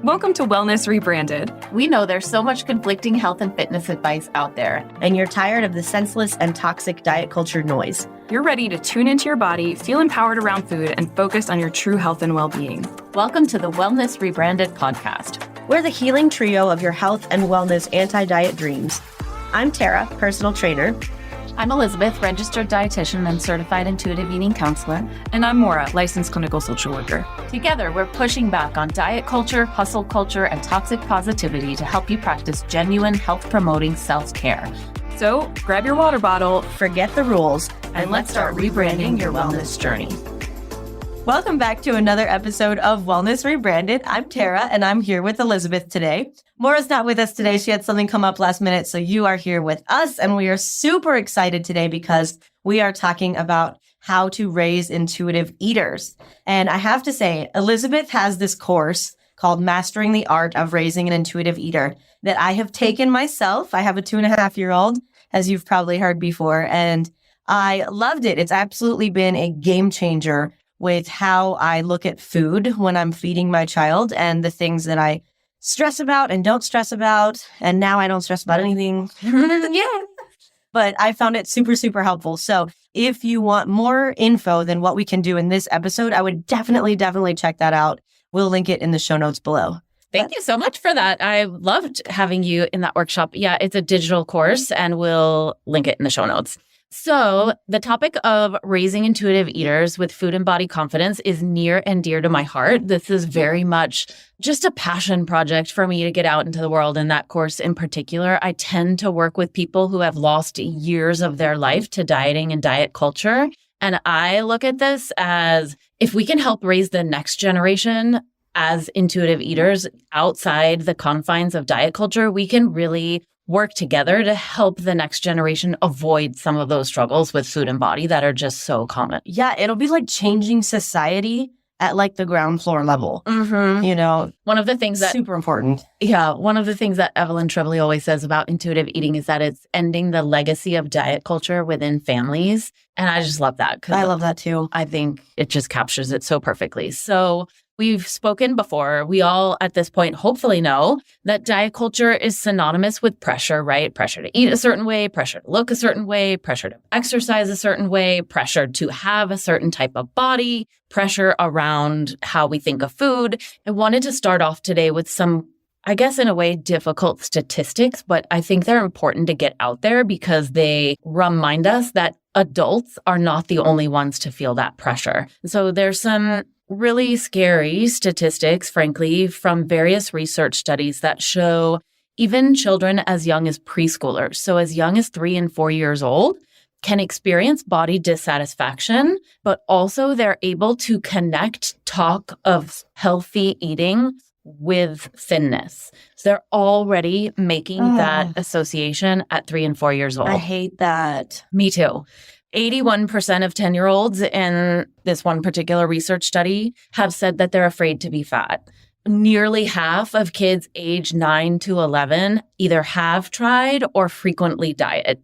Welcome to Wellness Rebranded. We know there's so much conflicting health and fitness advice out there. And you're tired of the senseless and toxic diet culture noise. You're ready to tune into your body, feel empowered around food, and focus on your true health and well-being. Welcome to the Wellness Rebranded podcast. We're the healing trio of your health and wellness anti-diet dreams. I'm Tara, personal trainer. I'm Elizabeth, registered dietitian and certified intuitive eating counselor. And I'm Maura, licensed clinical social worker. Together, we're pushing back on diet culture, hustle culture, and toxic positivity to help you practice genuine health-promoting self-care. So grab your water bottle, forget the rules, and let's start rebranding your wellness journey. Welcome back to another episode of Wellness Rebranded. I'm Tara, and I'm here with Elizabeth today. Maura's not with us today. She had something come up last minute, so you are here with us, and we are super excited today because we are talking about how to raise intuitive eaters. And I have to say, Elizabeth has this course called Mastering the Art of Raising an Intuitive Eater that I have taken myself. I have a 2.5-year-old, as you've probably heard before, and I loved it. It's absolutely been a game changer with how I look at food when I'm feeding my child and the things that I stress about and don't stress about. And now I don't stress about anything. Yeah. But I found it super, super helpful. So if you want more info than what we can do in this episode, I would definitely check that out. We'll link it in the show notes below. Thank you so much for that. I loved having you in that workshop. Yeah, it's a digital course and we'll link it in the show notes. So the topic of raising intuitive eaters with food and body confidence is near and dear to my heart. This is very much just a passion project for me to get out into the world. In that course in particular, I tend to work with people who have lost years of their life to dieting and diet culture. And I look at this as if we can help raise the next generation as intuitive eaters outside the confines of diet culture, we can really work together to help the next generation avoid some of those struggles with food and body that are just so common. Yeah, it'll be like changing society at like the ground floor level. Mm-hmm. You know, one of the things that super important. Yeah, one of the things that Evelyn Tribole always says about intuitive eating is that it's ending the legacy of diet culture within families. And I just love that. I love that too. I think it just captures it so perfectly. So we've spoken before. We all at this point hopefully know that diet culture is synonymous with pressure, right? Pressure to eat a certain way, pressure to look a certain way, pressure to exercise a certain way, pressure to have a certain type of body, pressure around how we think of food. I wanted to start off today with some, I guess in a way, difficult statistics, but I think they're important to get out there because they remind us that adults are not the only ones to feel that pressure. So there's some really scary statistics, frankly, from various research studies that show even children as young as preschoolers, so as young as 3 and 4 years old, can experience body dissatisfaction, but also they're able to talk of healthy eating with thinness. So they're already making that association at 3 and 4 years old. I hate that. Me too. 81% of 10-year-olds in this one particular research study have said that they're afraid to be fat. Nearly half of kids age 9 to 11 either have tried or frequently diet.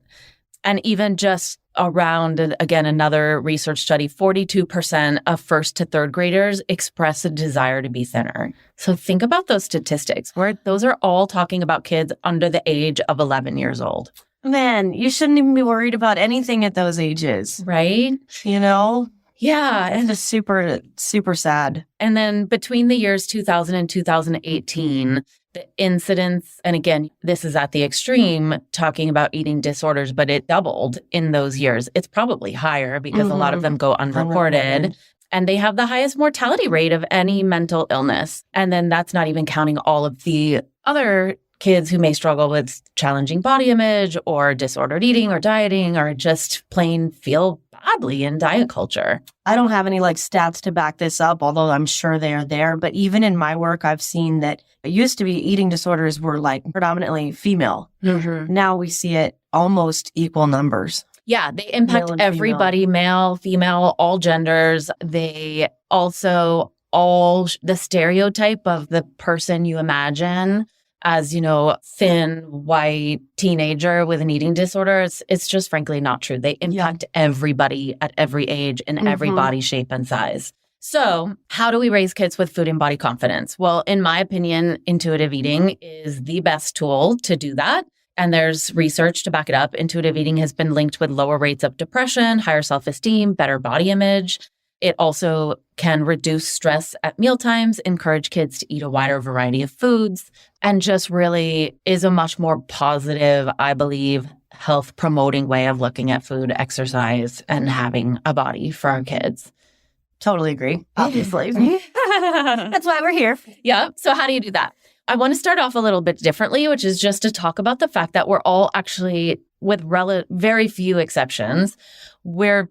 And even just around, again, another research study, 42% of first to third graders express a desire to be thinner. So think about those statistics, where those are all talking about kids under the age of 11 years old. Man, you shouldn't even be worried about anything at those ages. Right? You know? Yeah. It's just super, super sad. And then between the years 2000 and 2018, the incidence, and again, this is at the extreme, talking about eating disorders, but it doubled in those years. It's probably higher because a lot of them go unreported. And they have the highest mortality rate of any mental illness. And then that's not even counting all of the other kids who may struggle with challenging body image or disordered eating or dieting or just plain feel badly in diet culture. I don't have any stats to back this up, although I'm sure they are there. But even in my work, I've seen that it used to be eating disorders were predominantly female. Mm-hmm. Now we see it almost equal numbers. Yeah, they impact everybody, male, female, all genders. They also all the stereotype of the person you imagine as, thin, white teenager with an eating disorder. It's just frankly not true. They impact everybody at every age and every body shape and size. So how do we raise kids with food and body confidence? Well, in my opinion, intuitive eating is the best tool to do that. And there's research to back it up. Intuitive eating has been linked with lower rates of depression, higher self-esteem, better body image. It also can reduce stress at mealtimes, encourage kids to eat a wider variety of foods, and just really is a much more positive, I believe, health promoting way of looking at food, exercise, and having a body for our kids. Totally agree. Obviously. That's why we're here. Yeah. So how do you do that? I want to start off a little bit differently, which is just to talk about the fact that we're all actually, with very few exceptions, we're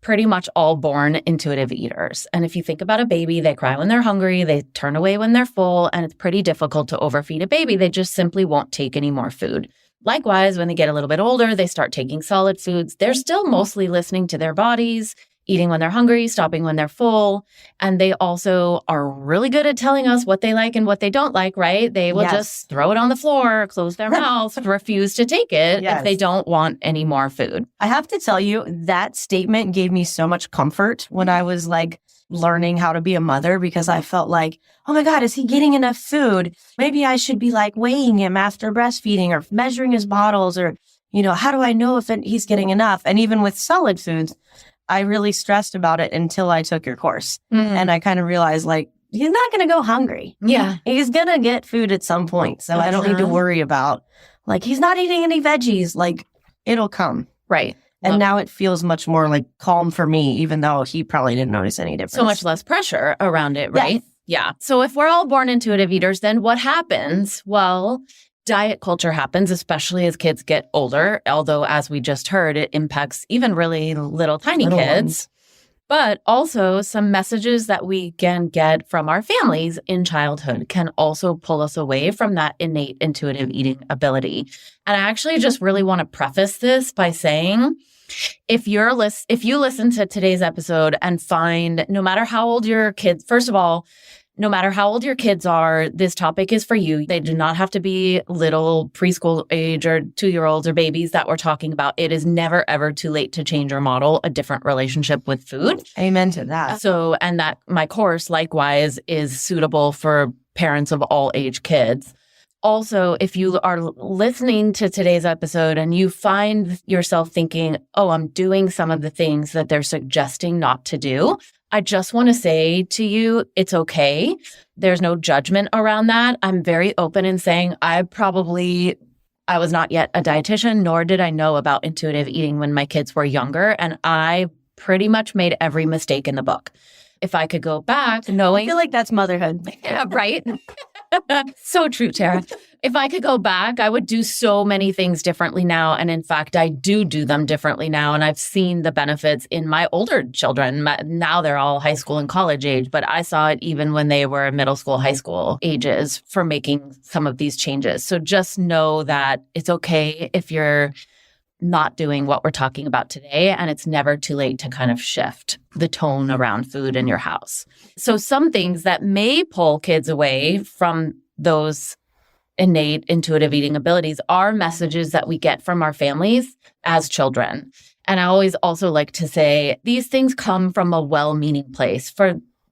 pretty much all born intuitive eaters. And if you think about a baby, they cry when they're hungry, they turn away when they're full, and it's pretty difficult to overfeed a baby. They just simply won't take any more food. Likewise, when they get a little bit older, they start taking solid foods. They're still mostly listening to their bodies, eating when they're hungry, stopping when they're full. And they also are really good at telling us what they like and what they don't like, right? They will just throw it on the floor, close their mouth, refuse to take it if they don't want any more food. I have to tell you, that statement gave me so much comfort when I was like learning how to be a mother, because I felt like, oh my God, is he getting enough food? Maybe I should be like weighing him after breastfeeding or measuring his bottles, or, how do I know if he's getting enough? And even with solid foods, I really stressed about it until I took your course. And I kind of realized, like, he's not going to go hungry. Yeah. He's going to get food at some point. So I don't need to worry about, like, he's not eating any veggies. Like, it'll come. Right. And now it feels much more like calm for me, even though he probably didn't notice any difference. So much less pressure around it, right? Yeah. So if we're all born intuitive eaters, then what happens? Well, diet culture happens, especially as kids get older, although as we just heard, it impacts even really little tiny kids. But also some messages that we can get from our families in childhood can also pull us away from that innate intuitive eating ability. And I actually just really want to preface this by saying, if you listen to today's episode and find, no matter how old your kids, first of all, no matter how old your kids are, this topic is for you. They do not have to be little preschool age or 2-year-olds or babies that we're talking about. It is never, ever too late to change or model a different relationship with food. Amen to that. So, and that my course likewise is suitable for parents of all age kids. Also, if you are listening to today's episode and you find yourself thinking, oh, I'm doing some of the things that they're suggesting not to do, I just want to say to you, it's okay. There's no judgment around that. I'm very open in saying I was not yet a dietitian, nor did I know about intuitive eating when my kids were younger. And I pretty much made every mistake in the book. If I could go back knowing— I feel like that's motherhood. Yeah, right? So true, Tara. If I could go back, I would do so many things differently now. And in fact, I do them differently now. And I've seen the benefits in my older children. Now they're all high school and college age, but I saw it even when they were middle school, high school ages for making some of these changes. So just know that it's okay if you're not doing what we're talking about today, and it's never too late to kind of shift the tone around food in your house. So some things that may pull kids away from those innate intuitive eating abilities are messages that we get from our families as children. And I always also like to say these things come from a well-meaning place.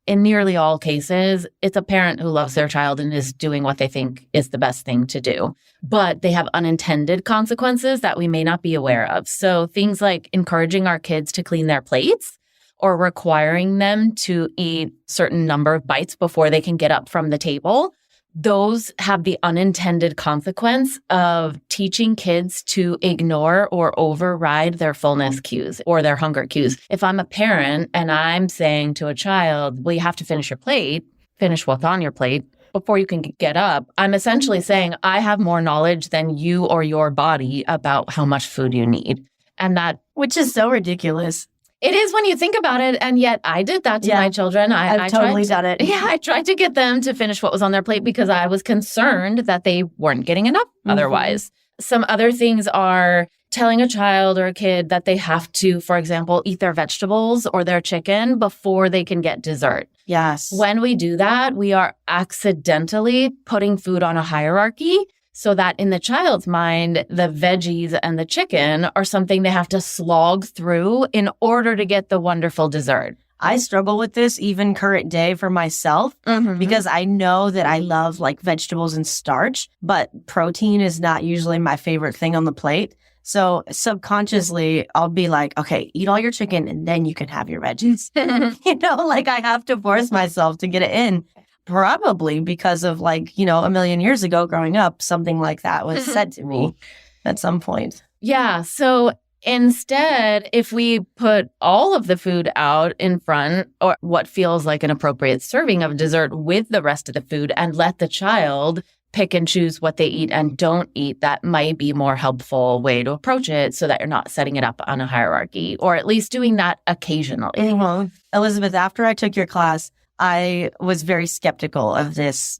In nearly all cases, it's a parent who loves their child and is doing what they think is the best thing to do. But they have unintended consequences that we may not be aware of. So things like encouraging our kids to clean their plates or requiring them to eat a certain number of bites before they can get up from the table, those have the unintended consequence of teaching kids to ignore or override their fullness cues or their hunger cues. If I'm a parent and I'm saying to a child, well, you have to finish your plate, finish what's on your plate before you can get up, I'm essentially saying I have more knowledge than you or your body about how much food you need. And that, which is so ridiculous. It is when you think about it, and yet I did that to my children. I've totally done it. Yeah, I tried to get them to finish what was on their plate because I was concerned that they weren't getting enough otherwise. Some other things are telling a child or a kid that they have to, for example, eat their vegetables or their chicken before they can get dessert. Yes. When we do that, we are accidentally putting food on a hierarchy, so that in the child's mind, the veggies and the chicken are something they have to slog through in order to get the wonderful dessert. I struggle with this even current day for myself because I know that I love like vegetables and starch, but protein is not usually my favorite thing on the plate. So subconsciously, I'll be like, okay, eat all your chicken and then you can have your veggies. Like I have to force myself to get it in. Probably because of like, a million years ago growing up, something like that was said to me at some point. Yeah. So instead, if we put all of the food out in front or what feels like an appropriate serving of dessert with the rest of the food and let the child pick and choose what they eat and don't eat, that might be a more helpful way to approach it so that you're not setting it up on a hierarchy, or at least doing that occasionally. Elizabeth, after I took your class, I was very skeptical of this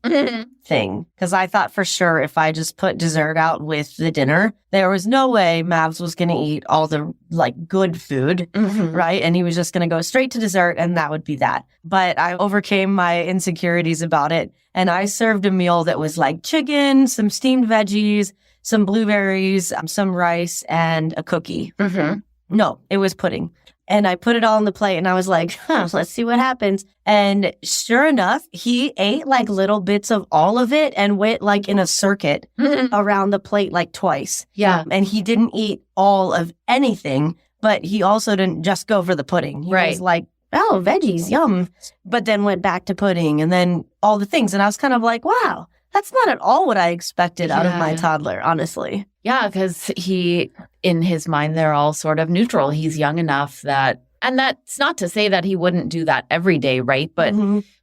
thing because I thought for sure if I just put dessert out with the dinner, there was no way Mavs was going to eat all the like good food, right? And he was just going to go straight to dessert and that would be that. But I overcame my insecurities about it. And I served a meal that was like chicken, some steamed veggies, some blueberries, some rice, and a cookie. No, it was pudding. And I put it all on the plate and I was like, let's see what happens. And sure enough, he ate like little bits of all of it and went like in a circuit around the plate like twice. Yeah. And he didn't eat all of anything, but he also didn't just go for the pudding. He was like, oh, veggies, yum. But then went back to pudding and then all the things. And I was kind of like, wow, that's not at all what I expected out of my toddler, honestly. Yeah, because in his mind, they're all sort of neutral. He's young enough that, and that's not to say that he wouldn't do that every day, right? But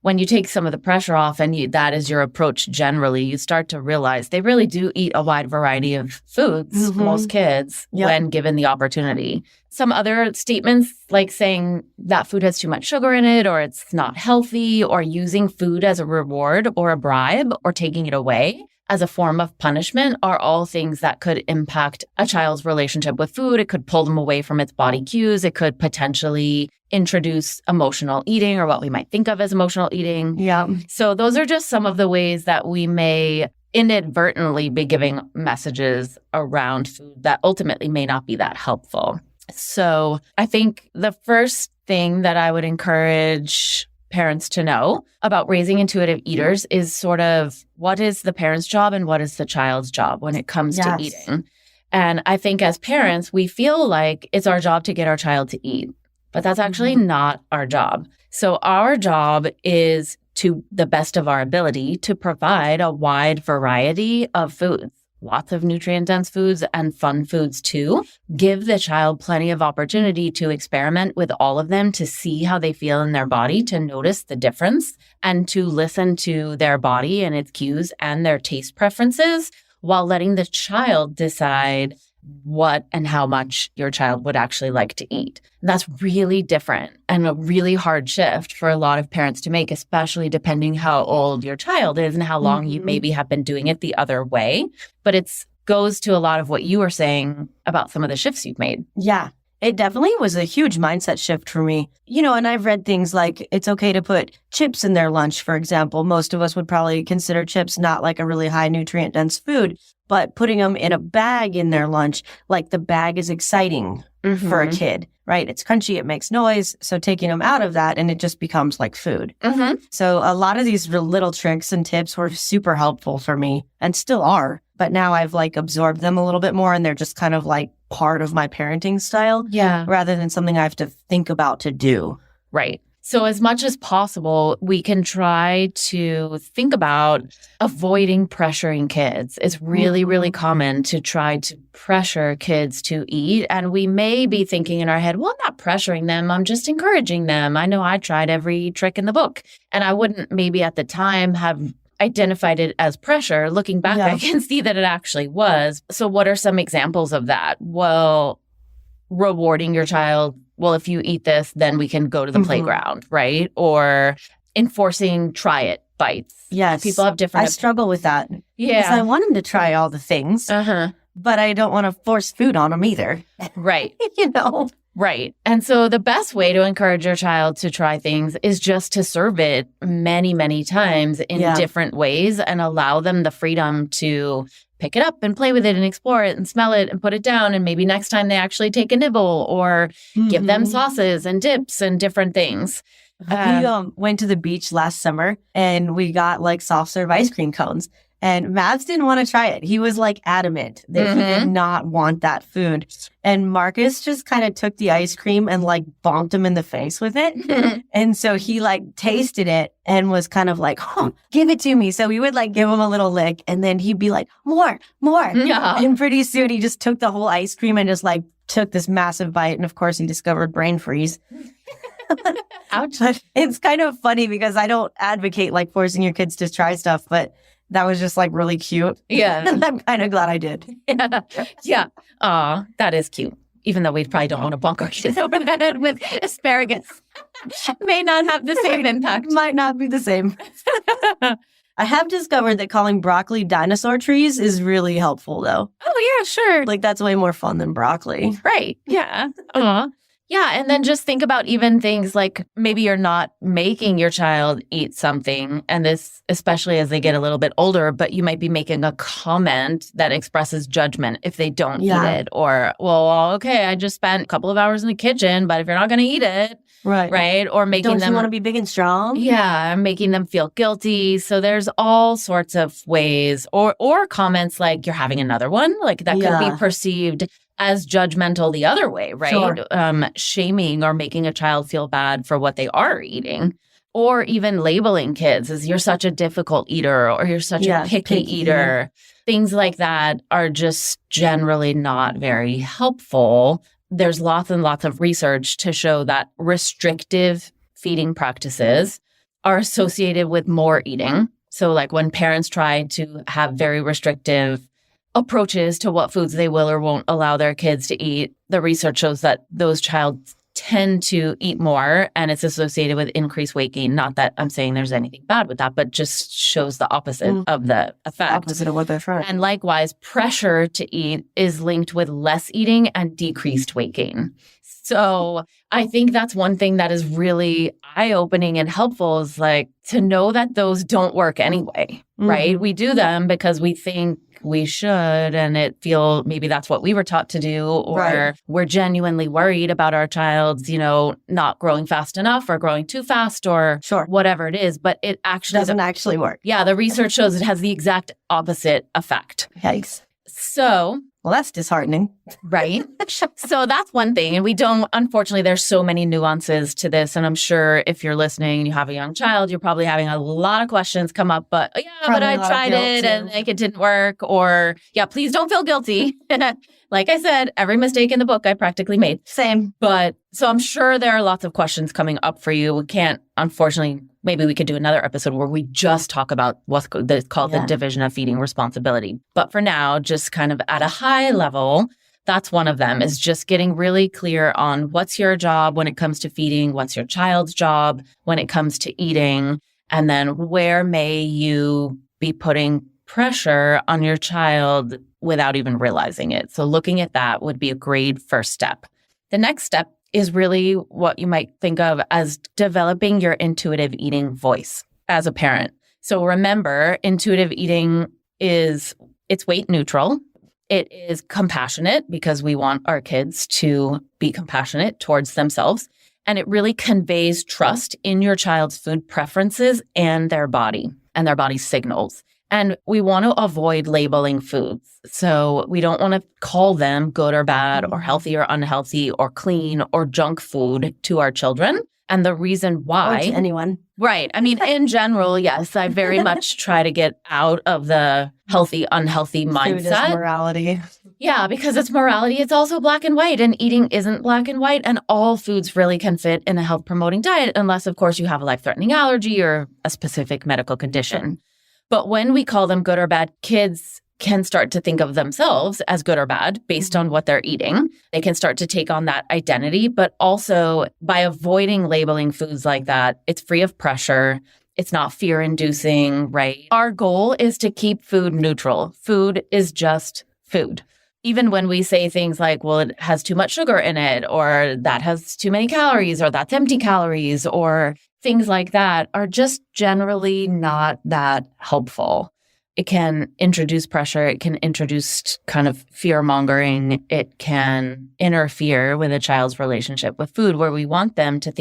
when you take some of the pressure off and that is your approach generally, you start to realize they really do eat a wide variety of foods, most kids, when given the opportunity. Some other statements like saying that food has too much sugar in it or it's not healthy or using food as a reward or a bribe or taking it away as a form of punishment are all things that could impact a child's relationship with food. It could pull them away from its body cues. It could potentially introduce emotional eating or what we might think of as emotional eating. Yeah. So those are just some of the ways that we may inadvertently be giving messages around food that ultimately may not be that helpful. So I think the first thing that I would encourage parents to know about raising intuitive eaters is sort of what is the parent's job and what is the child's job when it comes to eating. And I think as parents, we feel like it's our job to get our child to eat, but that's actually not our job. So our job is to the best of our ability to provide a wide variety of foods. Lots of nutrient-dense foods and fun foods too. Give the child plenty of opportunity to experiment with all of them, to see how they feel in their body, to notice the difference, and to listen to their body and its cues and their taste preferences while letting the child decide what and how much your child would actually like to eat. And that's really different and a really hard shift for a lot of parents to make, especially depending how old your child is and how long you maybe have been doing it the other way. But it goes to a lot of what you were saying about some of the shifts you've made. Yeah. It definitely was a huge mindset shift for me. And I've read things like it's okay to put chips in their lunch, for example. Most of us would probably consider chips not like a really high nutrient dense food, but putting them in a bag in their lunch, like the bag is exciting for a kid, right? It's crunchy, it makes noise. So taking them out of that and it just becomes like food. So a lot of these little tricks and tips were super helpful for me and still are. But now I've like absorbed them a little bit more and they're just kind of like part of my parenting style rather than something I have to think about to do. Right. So as much as possible, we can try to think about avoiding pressuring kids. It's really, really common to try to pressure kids to eat. And we may be thinking in our head, well, I'm not pressuring them. I'm just encouraging them. I know I tried every trick in the book. And I wouldn't maybe at the time have identified it as pressure. Looking back, I can see that it actually was. So what are some examples of that? Well, rewarding your child. Well, if you eat this, then we can go to the playground, right? Or enforcing try it bites. Yes. People have different. I struggle with that. Yeah. Because I want them to try all the things, but I don't want to force food on them either. Right. Right. And so the best way to encourage your child to try things is just to serve it many, many times in different ways and allow them the freedom to pick it up and play with it and explore it and smell it and put it down. And maybe next time they actually take a nibble or give them sauces and dips and different things. We went to the beach last summer and we got like soft serve ice cream cones. And Mads didn't want to try it. He was like adamant that he did not want that food. And Marcus just kind of took the ice cream and like bonked him in the face with it. And so he like tasted it and was kind of like, oh, give it to me. So we would like give him a little lick and then he'd be like, more. Yeah. And pretty soon he just took the whole ice cream and just like took this massive bite. And of course he discovered brain freeze. Ouch. But it's kind of funny because I don't advocate like forcing your kids to try stuff, but that was just like really cute. Yeah. And I'm kind of glad I did. Yeah. Aw, that is cute. Even though we probably don't want to bonk our kids over the head with asparagus. May not have the same impact. Might not be the same. I have discovered that calling broccoli dinosaur trees is really helpful though. Oh, yeah, sure. Like that's way more fun than broccoli. Right. Yeah. Yeah. And then just think about even things like maybe you're not making your child eat something. And this, especially as they get a little bit older, but you might be making a comment that expresses judgment if they don't eat it. Or, well, okay, I just spent a couple of hours in the kitchen, but if you're not going to eat it. Right. Or making Don't them you want to be big and strong? Yeah. Making them feel guilty. So there's all sorts of ways or comments like you're having another one, like that could be perceived as judgmental the other way, right? Sure. Shaming or making a child feel bad for what they are eating. Or even labeling kids as you're such a difficult eater or you're such a picky eater. Things like that are just generally not very helpful. There's lots and lots of research to show that restrictive feeding practices are associated with more eating. So like when parents try to have very restrictive approaches to what foods they will or won't allow their kids to eat, the research shows that those childs tend to eat more and it's associated with increased weight gain. Not that I'm saying there's anything bad with that, but just shows the opposite of the effect. Opposite of what they're trying. And likewise, pressure to eat is linked with less eating and decreased weight gain. So I think that's one thing that is really eye-opening and helpful is like to know that those don't work anyway, right? We do them because we think we should and maybe that's what we were taught to do or we're genuinely worried about our child's, not growing fast enough or growing too fast or whatever it is. But it actually doesn't actually work. Yeah, the research shows it has the exact opposite effect. Yikes. So... Well, that's disheartening. Right. So that's one thing. And unfortunately, there's so many nuances to this. And I'm sure if you're listening and you have a young child, you're probably having a lot of questions come up. But but I tried it and like it didn't work. Or please don't feel guilty. Like I said, every mistake in the book I practically made. Same. But so I'm sure there are lots of questions coming up for you. We can't, unfortunately, maybe we could do another episode where we just talk about what's called the division of feeding responsibility. But for now, just kind of at a high level, that's one of them is just getting really clear on what's your job when it comes to feeding, what's your child's job when it comes to eating, and then where may you be putting pressure on your child without even realizing it. So looking at that would be a great first step. The next step is really what you might think of as developing your intuitive eating voice as a parent. So remember, intuitive eating it's weight neutral. It is compassionate because we want our kids to be compassionate towards themselves. And it really conveys trust in your child's food preferences and their body signals. And we want to avoid labeling foods. So we don't want to call them good or bad or healthy or unhealthy or clean or junk food to our children. And the reason why... Or to anyone. Right. I mean, in general, yes, I very much try to get out of the healthy, unhealthy mindset. Food is morality. Yeah, because it's morality. It's also black and white, and eating isn't black and white. And all foods really can fit in a health-promoting diet, unless, of course, you have a life-threatening allergy or a specific medical condition. But when we call them good or bad, kids can start to think of themselves as good or bad based on what they're eating. They can start to take on that identity, but also by avoiding labeling foods like that, it's free of pressure. It's not fear-inducing, right? Our goal is to keep food neutral. Food is just food. even when we say things like, well, it has too much sugar in it, or that has too many calories, or that's empty calories, or things like that are just generally not that helpful. It can introduce pressure. It can introduce kind of fear mongering. It can interfere with a child's relationship with food, where we want them to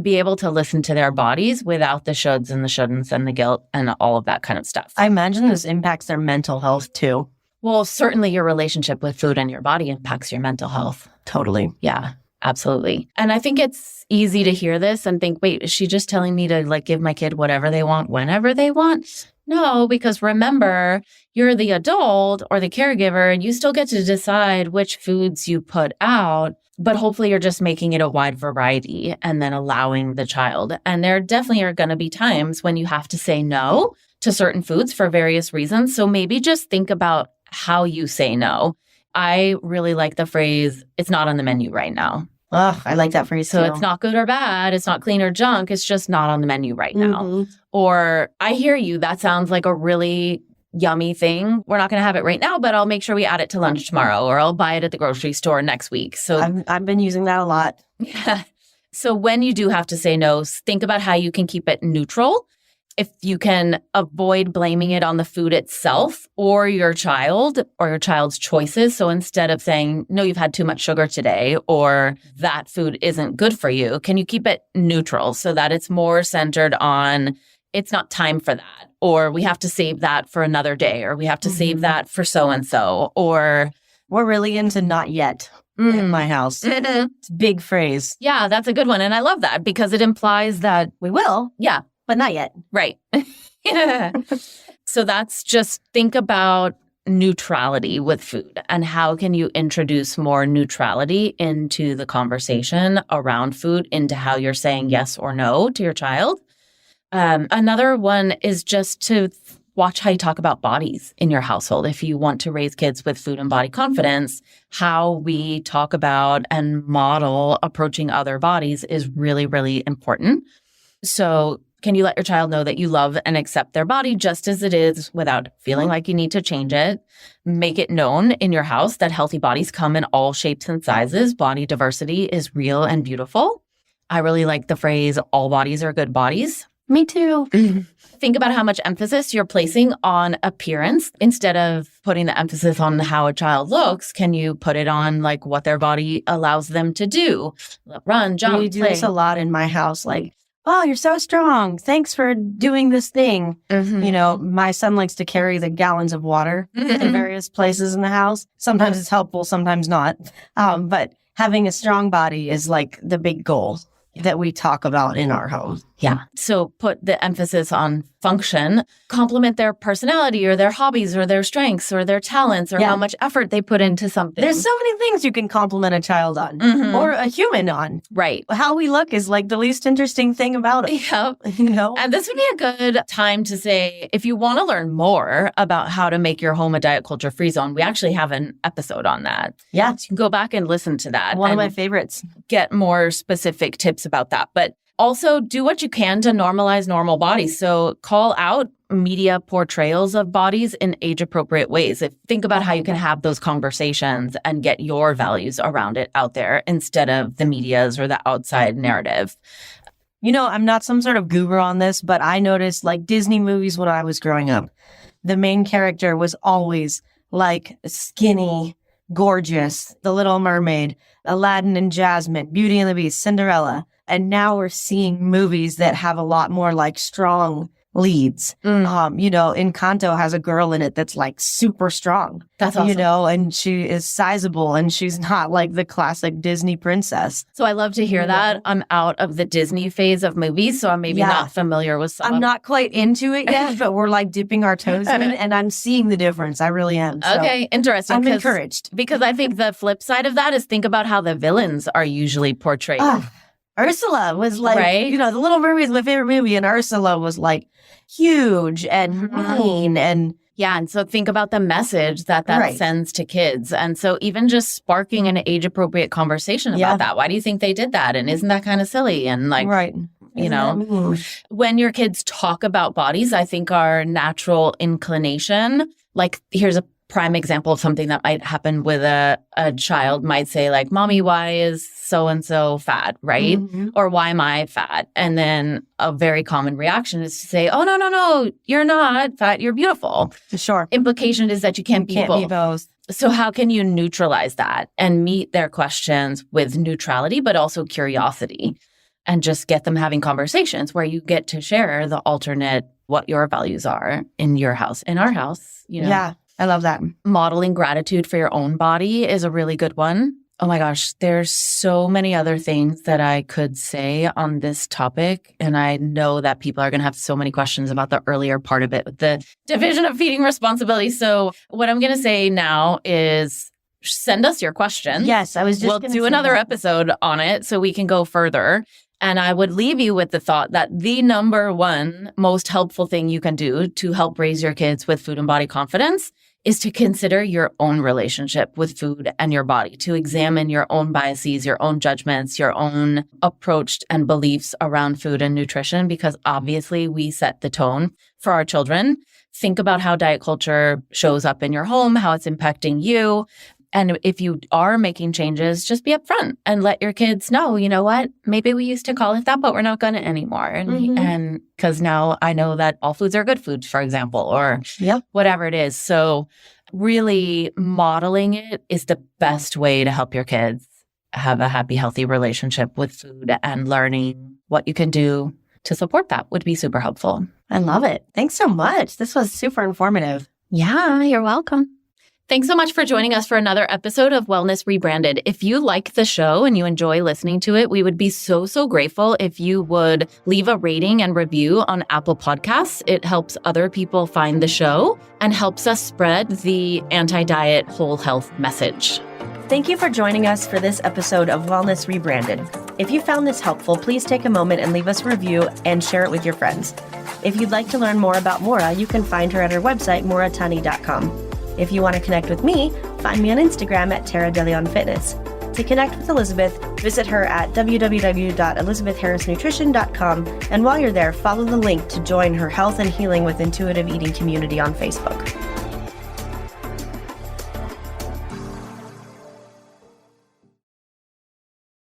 be able to listen to their bodies without the shoulds and the shouldn'ts and the guilt and all of that kind of stuff. I imagine this impacts their mental health too. Well, certainly your relationship with food and your body impacts your mental health. Totally. Yeah, absolutely. And I think it's easy to hear this and think, wait, is she just telling me to like give my kid whatever they want, whenever they want? No, because remember, you're the adult or the caregiver and you still get to decide which foods you put out, but hopefully you're just making it a wide variety and then allowing the child. And there definitely are going to be times when you have to say no to certain foods for various reasons. So maybe just think about how you say no. I really like the phrase, it's not on the menu right now. Oh, I like that phrase So too. it's not good or bad. It's not clean or junk. It's just not on the menu right now. Mhm. Or I hear you. That sounds like a really yummy thing. We're not going to have it right now, but I'll make sure we add it to lunch tomorrow, or I'll buy it at the grocery store next week. So I've been using that a lot. yeah. So when you do have to say no, think about how you can keep it neutral. If you can avoid blaming it on the food itself or your child or your child's choices. So instead of saying, no, you've had too much sugar today, or that food isn't good for you, can you keep it neutral so that it's more centered on it's not time for that, or we have to save that for another day, or we have to save that for so-and-so, or we're really into not yet in my house. It's a big phrase. Yeah, that's a good one. And I love that because it implies that We will, yeah, but not yet. right. Yeah. So that's just think about neutrality with food and how can you introduce more neutrality into the conversation around food, into how you're saying yes or no to your child. Another one is just to watch how you talk about bodies in your household. If you want to raise kids with food and body confidence, how we talk about and model approaching other bodies is really, really important. So can you let your child know that you love and accept their body just as it is without feeling like you need to change it? Make it known in your house that healthy bodies come in all shapes and sizes. Body diversity is real and beautiful. I really like the phrase, all bodies are good bodies. Me too. Think about how much emphasis you're placing on appearance. Instead of putting the emphasis on how a child looks, can you put it on like what their body allows them to do? Run, jump, We do play. this a lot in my house. Like, oh, you're so strong. Thanks for doing this thing. Mhm. You know, my son likes to carry the gallons of water to Mhm. various places in the house. Sometimes it's helpful, sometimes not. But having a strong body is like the big goal that we talk about in our home. Yeah. So put the emphasis on function, complement their personality or their hobbies or their strengths or their talents or Yeah. how much effort they put into something. There's so many things you can compliment a child on Mhm. or a human on. Right. How we look is like the least interesting thing about it. Yep. You know? And this would be a good time to say, if you want to learn more about how to make your home a diet culture free zone, we actually have an episode on that. Yeah. So you can go back and listen to that. One of and my favorites. get more specific tips about that. But also do what you can to normalize normal bodies. So call out media portrayals of bodies in age-appropriate ways. Think about how you can have those conversations and get your values around it out there instead of the media's or the outside narrative. You know, I'm not some sort of guru on this, but I noticed like Disney movies when I was growing up, the main character was always like skinny, gorgeous, The Little Mermaid, Aladdin and Jasmine, Beauty and the Beast, Cinderella. And now we're seeing movies that have a lot more like strong leads. You know, Encanto has a girl in it that's like super strong. That's awesome. You know, and she is sizable and she's not like the classic Disney princess. So I love to hear that. I'm out of the Disney phase of movies, so I'm maybe Yeah. not familiar with some I'm of not quite into it yet, but we're like dipping our toes in and I'm seeing the difference. I really am. So Okay, interesting. I'm 'cause- encouraged. Because I think the flip side of that is think about how the villains are usually portrayed. Ursula was like, Right? you know, The Little Mermaid is my favorite movie, and Ursula was like huge and mean and Yeah. And so think about the message that Right. sends to kids. And so even just sparking an age appropriate conversation about Yeah. that. Why do you think they did that? And isn't that kind of silly? And like, right. you know, Isn't that mean? when your kids talk about bodies, I think our natural inclination, like here's a prime example of something that might happen with a child might say like, Mommy, why is so-and-so fat, right? Mm-hmm. Or why am I fat? And then a very common reaction is to say, oh, no, you're not fat, you're beautiful. Sure. Implication is that you can't be both. So how can you neutralize that and meet their questions with neutrality, but also curiosity, and just get them having conversations where you get to share the alternate, what your values are in your house, in our house, you know? Yeah, I love that. Modeling gratitude for your own body is a really good one. Oh my gosh, there's so many other things that I could say on this topic. And I know that people are going to have so many questions about the earlier part of it with the division of feeding responsibility. So what I'm going to say now is send us your questions. Yes, I was just We'll do another episode on it so we can go further. And I would leave you with the thought that the number one most helpful thing you can do to help raise your kids with food and body confidence is to consider your own relationship with food and your body, to examine your own biases, your own judgments, your own approach and beliefs around food and nutrition, because obviously we set the tone for our children. Think about how diet culture shows up in your home, how it's impacting you. And if you are making changes, just be upfront and let your kids know, you know what, maybe we used to call it that, but we're not going to anymore. And because now I know that all foods are good foods, for example, or whatever it is. So really modeling it is the best way to help your kids have a happy, healthy relationship with food, and learning what you can do to support that would be super helpful. I love it. Thanks so much. This was super informative. Yeah, you're welcome. Thanks so much for joining us for another episode of Wellness Rebranded. If you like the show and you enjoy listening to it, we would be so grateful if you would leave a rating and review on Apple Podcasts. It helps other people find the show and helps us spread the anti-diet whole health message. Thank you for joining us for this episode of Wellness Rebranded. If you found this helpful, please take a moment and leave us a review and share it with your friends. If you'd like to learn more about Maura, you can find her at her website, mauratani.com. If you want to connect with me, find me on Instagram at Tara DeLeon Fitness. To connect with Elizabeth, visit her at www.elizabethharrisnutrition.com. And while you're there, follow the link to join her Health and Healing with Intuitive Eating community on Facebook.